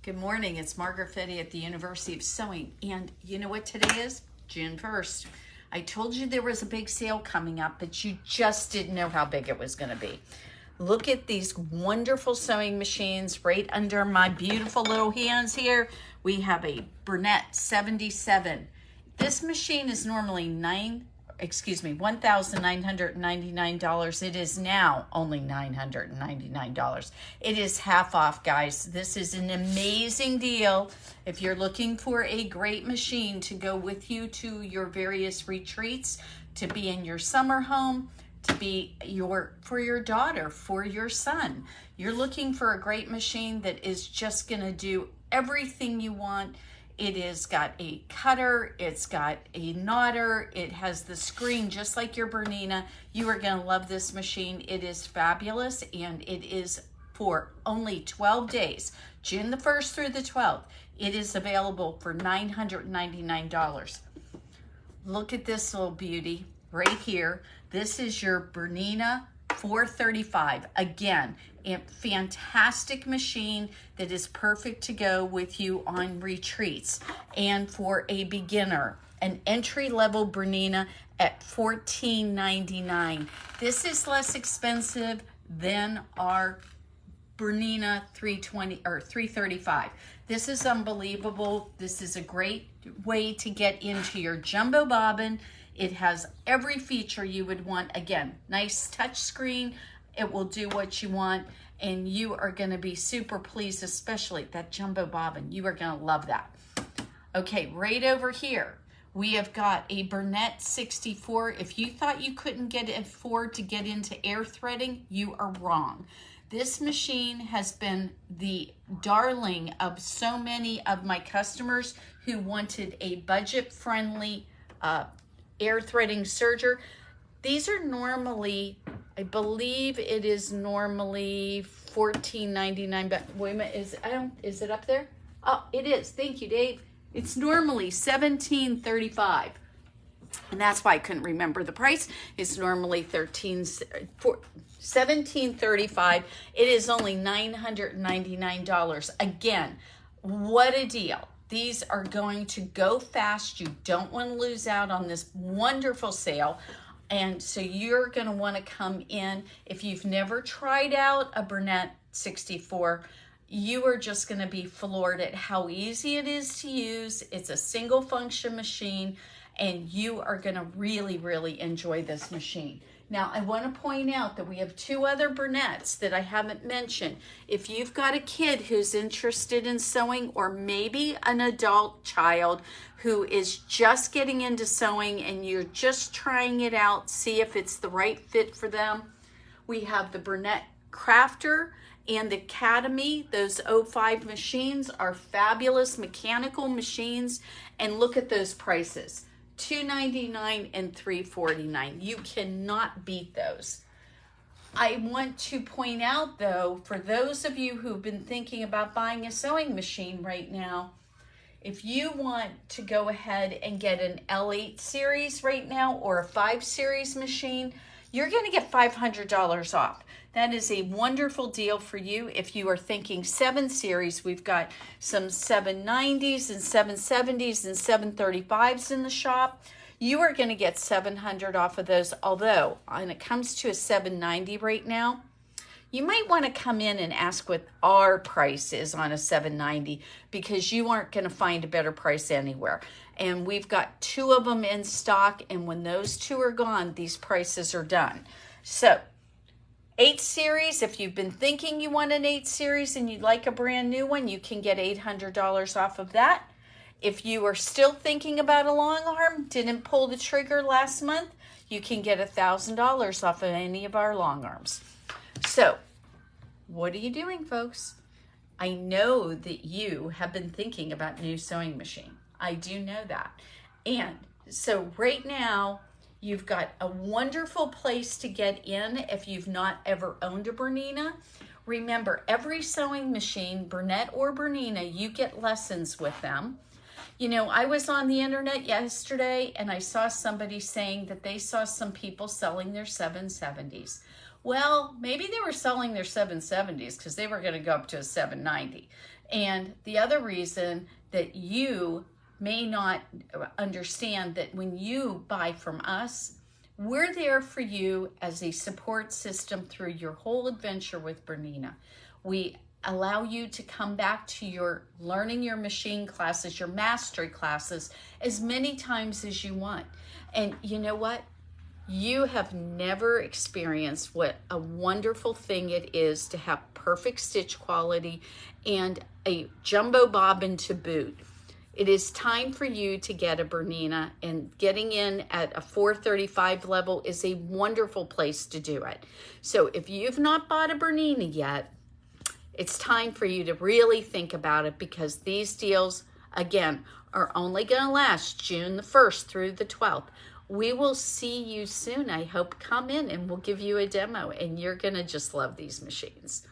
Good morning, it's Margaret at the University of Sewing, and you know what today is? June 1st. I told you there was a big sale coming up, but you just didn't know how big it was going to be. Look at these wonderful sewing machines right under my beautiful little hands here. We have a Bernette 77. This machine is normally $1,999. It is now only $999. It is half off, guys. This is an amazing deal. If you're looking for a great machine to go with you to your various retreats, to be in your summer home, to be for your daughter, for your son. You're looking for a great machine that is just gonna do everything you want. It has got a cutter, it's got a knotter, it has the screen just like your Bernina. You are gonna love this machine. It is fabulous, and it is for only 12 days, June the 1st through the 12th. It is available for $999. Look at this little beauty right here. This is your Bernina 435. Again, a fantastic machine that is perfect to go with you on retreats. And for a beginner, an entry-level Bernina at $14.99. This is less expensive than our Bernina 320 or 335. This is unbelievable. This is a great way to get into your jumbo bobbin. It has every feature you would want. Again, nice touch screen. It will do what you want, and you are going to be super pleased, especially that jumbo bobbin. You are going to love that. Okay, right over here, we have got a Bernette 64. If you thought you couldn't afford to get into air threading, you are wrong. This machine has been the darling of so many of my customers who wanted a budget-friendly air threading serger. These are normally, I believe it is normally $14.99, but wait a minute, is it up there? Oh, it is. Thank you, Dave. It's normally $17.35. And that's why I couldn't remember the price. It's normally $17.35. It is only $999. Again, what a deal. These are going to go fast. You don't want to lose out on this wonderful sale. And so you're going to want to come in. If you've never tried out a Bernette 64, you are just going to be floored at how easy it is to use. It's a single function machine, and you are going to really, really enjoy this machine. Now, I want to point out that we have two other Bernettes that I haven't mentioned. If you've got a kid who's interested in sewing, or maybe an adult child who is just getting into sewing and you're just trying it out, see if it's the right fit for them, we have the Bernette Crafter and the Academy. Those 05 machines are fabulous mechanical machines, and look at those prices. $299 and $349. You cannot beat those. I want to point out, though, for those of you who've been thinking about buying a sewing machine right now, if you want to go ahead and get an L8 series right now or a 5 series machine, you're going to get $500 off. That is a wonderful deal for you. If you are thinking 7 series, we've got some 790s and 770s and 735s in the shop. You are going to get $700 off of those. Although, when it comes to a 790 right now, you might want to come in and ask what our price is on a 790, because you aren't going to find a better price anywhere. And we've got 2 of them in stock, and when those 2 are gone, these prices are done. So, 8 series, if you've been thinking you want an 8 series and you'd like a brand new one, you can get $800 off of that. If you are still thinking about a long arm, didn't pull the trigger last month, you can get $1,000 off of any of our long arms. So, what are you doing, folks? I know that you have been thinking about a new sewing machine. I do know that. And so right now, you've got a wonderful place to get in if you've not ever owned a Bernina. Remember, every sewing machine, Bernette or Bernina, you get lessons with them. You know, I was on the internet yesterday and I saw somebody saying that they saw some people selling their 770s. Well, maybe they were selling their 770s because they were going to go up to a 790. And the other reason that you may not understand that when you buy from us, we're there for you as a support system through your whole adventure with Bernina. We allow you to come back to your learning your machine classes, your mastery classes, as many times as you want. And you know what? You have never experienced what a wonderful thing it is to have perfect stitch quality and a jumbo bobbin to boot. It is time for you to get a Bernina, and getting in at a 435 level is a wonderful place to do it. So if you've not bought a Bernina yet, it's time for you to really think about it, because these deals, again, are only going to last June the 1st through the 12th. We will see you soon. I hope come in and we'll give you a demo, and you're going to just love these machines.